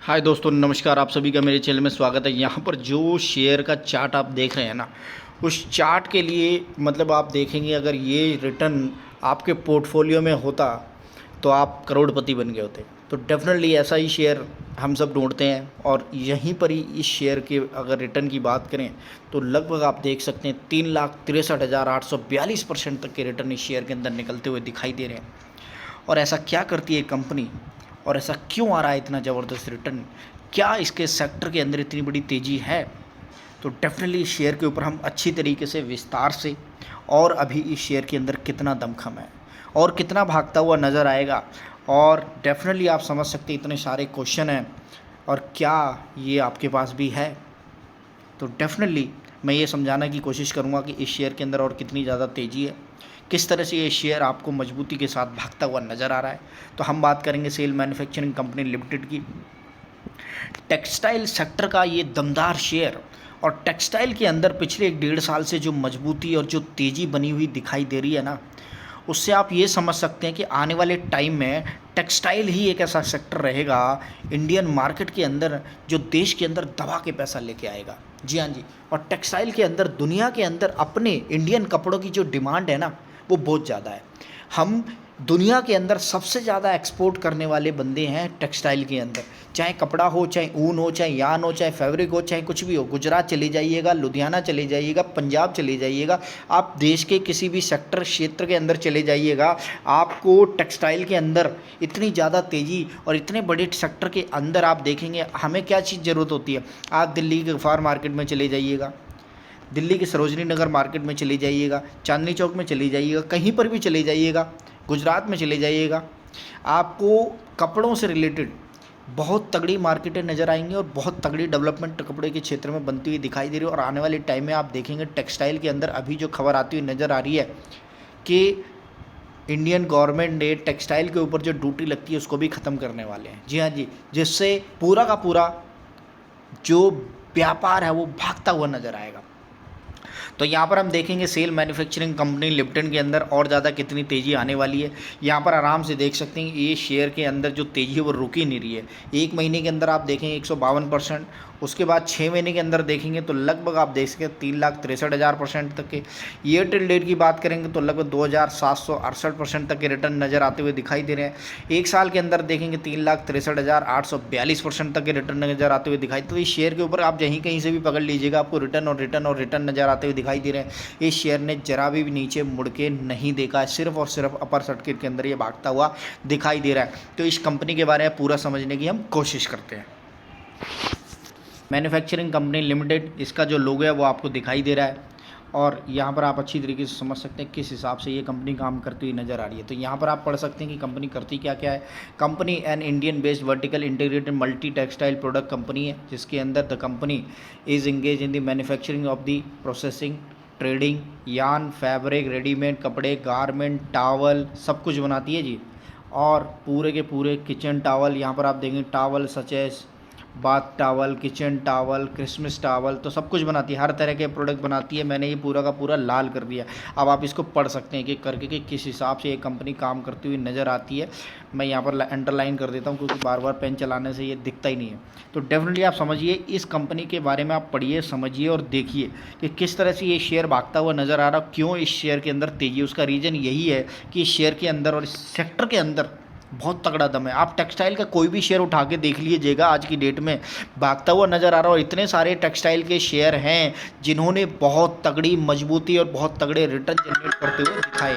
हाय दोस्तों, नमस्कार। आप सभी का मेरे चैनल में स्वागत है। यहाँ पर जो शेयर का चार्ट आप देख रहे हैं ना, उस चार्ट के लिए मतलब आप देखेंगे, अगर ये रिटर्न आपके पोर्टफोलियो में होता तो आप करोड़पति बन गए होते। तो डेफिनेटली ऐसा ही शेयर हम सब ढूंढते हैं, और यहीं पर ही इस शेयर के अगर रिटर्न की बात करें तो लगभग आप देख सकते हैं 3,63,842% तक के रिटर्न इस शेयर के अंदर निकलते हुए दिखाई दे रहे हैं। और ऐसा क्या करती है कंपनी, और ऐसा क्यों आ रहा है इतना ज़बरदस्त रिटर्न? क्या इसके सेक्टर के अंदर इतनी बड़ी तेज़ी है? तो डेफिनेटली इस शेयर के ऊपर हम अच्छी तरीके से विस्तार से, और अभी इस शेयर के अंदर कितना दमखम है और कितना भागता हुआ नज़र आएगा, और डेफिनेटली आप समझ सकते हैं इतने सारे क्वेश्चन हैं, और क्या ये आपके पास भी है? तो डेफिनेटली मैं ये समझाने की कोशिश करूँगा कि इस शेयर के अंदर और कितनी ज़्यादा तेज़ी है, किस तरह से ये शेयर आपको मजबूती के साथ भागता हुआ नज़र आ रहा है। तो हम बात करेंगे सेल मैन्युफैक्चरिंग कंपनी लिमिटेड की। टेक्सटाइल सेक्टर का ये दमदार शेयर, और टेक्सटाइल के अंदर पिछले 1-1.5 साल से जो मजबूती और जो तेज़ी बनी हुई दिखाई दे रही है ना, उससे आप ये समझ सकते हैं कि आने वाले टाइम में टेक्सटाइल ही एक ऐसा सेक्टर रहेगा इंडियन मार्केट के अंदर जो देश के अंदर दबा के पैसा लेके आएगा। जी हाँ जी। और टेक्सटाइल के अंदर दुनिया के अंदर अपने इंडियन कपड़ों की जो डिमांड है ना, वो बहुत ज़्यादा है। हम दुनिया के अंदर सबसे ज़्यादा एक्सपोर्ट करने वाले बंदे हैं टेक्सटाइल के अंदर, चाहे कपड़ा हो, चाहे ऊन हो, चाहे यान हो, चाहे फैब्रिक हो, चाहे कुछ भी हो। गुजरात चले जाइएगा, लुधियाना चले जाइएगा, पंजाब चले जाइएगा, आप देश के किसी भी सेक्टर क्षेत्र के अंदर चले जाइएगा, आपको टेक्सटाइल के अंदर इतनी ज़्यादा तेज़ी और इतने बड़े सेक्टर के अंदर आप देखेंगे। हमें क्या चीज़ ज़रूरत होती है? आप दिल्ली के गफ्फार मार्केट में चले जाइएगा, दिल्ली के सरोजनी नगर मार्केट में चले जाइएगा, चांदनी चौक में चले जाइएगा, कहीं पर भी चले जाइएगा, गुजरात में चले जाइएगा, आपको कपड़ों से रिलेटेड बहुत तगड़ी मार्केटें नज़र आएंगी, और बहुत तगड़ी डेवलपमेंट कपड़े के क्षेत्र में बनती हुई दिखाई दे रही है। और आने वाले टाइम में आप देखेंगे टेक्सटाइल के अंदर अभी जो खबर आती हुई नज़र आ रही है कि इंडियन गवर्नमेंट ने टेक्सटाइल के ऊपर जो ड्यूटी लगती है उसको भी ख़त्म करने वाले हैं। जी हाँ जी। जिससे पूरा का पूरा जो व्यापार है वो भागता हुआ नज़र आएगा। तो यहाँ पर हम देखेंगे सेल मैन्युफैक्चरिंग कंपनी लिमिटेड के अंदर और ज़्यादा कितनी तेज़ी आने वाली है। यहाँ पर आराम से देख सकते हैं ये शेयर के अंदर जो तेज़ी है वो रुक ही नहीं रही है। एक महीने के अंदर आप देखेंगे 152%, उसके बाद 6 महीने के अंदर देखेंगे तो लगभग आप देख सकते हैं 3,63,000% तक के। ईयर टिल डेट की बात करेंगे तो लगभग 2,768% तक के रिटर्न नज़र आते हुए दिखाई दे रहे हैं। एक साल के अंदर देखेंगे 3,63,842% तक के रिटर्न नज़र आते हुए दिखाई। तो इस शेयर के ऊपर आप यहीं कहीं से भी पकड़ लीजिएगा, आपको रिटर्न और रिटर्न और रिटर्न नज़र आते हुए दिखाई दे रहे हैं। इस शेयर ने जरा भी नीचे मुड़ के नहीं देखा है, सिर्फ और सिर्फ अपर सर्किट के अंदर ये भागता हुआ दिखाई दे रहा है। तो इस कंपनी के बारे में पूरा समझने की हम कोशिश करते हैं। मैन्युफैक्चरिंग कंपनी लिमिटेड, इसका जो लोगो है वो आपको दिखाई दे रहा है, और यहाँ पर आप अच्छी तरीके से समझ सकते हैं किस हिसाब से ये कंपनी काम करती हुई नज़र आ रही है। तो यहाँ पर आप पढ़ सकते हैं कि कंपनी करती क्या क्या है। Company an Indian based vertical integrated multi textile product company है, जिसके अंदर the company is engage in the manufacturing of the processing, trading, यान, फैब्रिक, रेडीमेड कपड़े, गारमेंट, टावल, सब कुछ बनाती है जी। और पूरे के पूरे किचन टावल, यहाँ पर आप देखेंगे towel such as bath towel, kitchen towel, Christmas towel, तो सब कुछ बनाती है, हर तरह के प्रोडक्ट बनाती है। मैंने ये पूरा का पूरा लाल कर दिया। अब आप इसको पढ़ सकते हैं कि करके कि किस हिसाब से ये कंपनी काम करती हुई नज़र आती है। मैं यहाँ पर अंडरलाइन कर देता हूँ क्योंकि बार बार पेन चलाने से ये दिखता ही नहीं है। तो डेफिनेटली आप समझिए, इस कंपनी के बारे में आप पढ़िए, समझिए और देखिए कि किस तरह से ये शेयर भागता हुआ नज़र आ रहा है, क्यों इस शेयर के अंदर तेज़ी। उसका रीज़न यही है कि इस शेयर के अंदर और इस सेक्टर के अंदर बहुत तगड़ा दम है। आप टेक्सटाइल का कोई भी शेयर उठा के देख लीजिएगा, आज की डेट में भागता हुआ नज़र आ रहा है। और इतने सारे टेक्सटाइल के शेयर हैं जिन्होंने बहुत तगड़ी मजबूती और बहुत तगड़े रिटर्न जनरेट करते हुए दिखाए।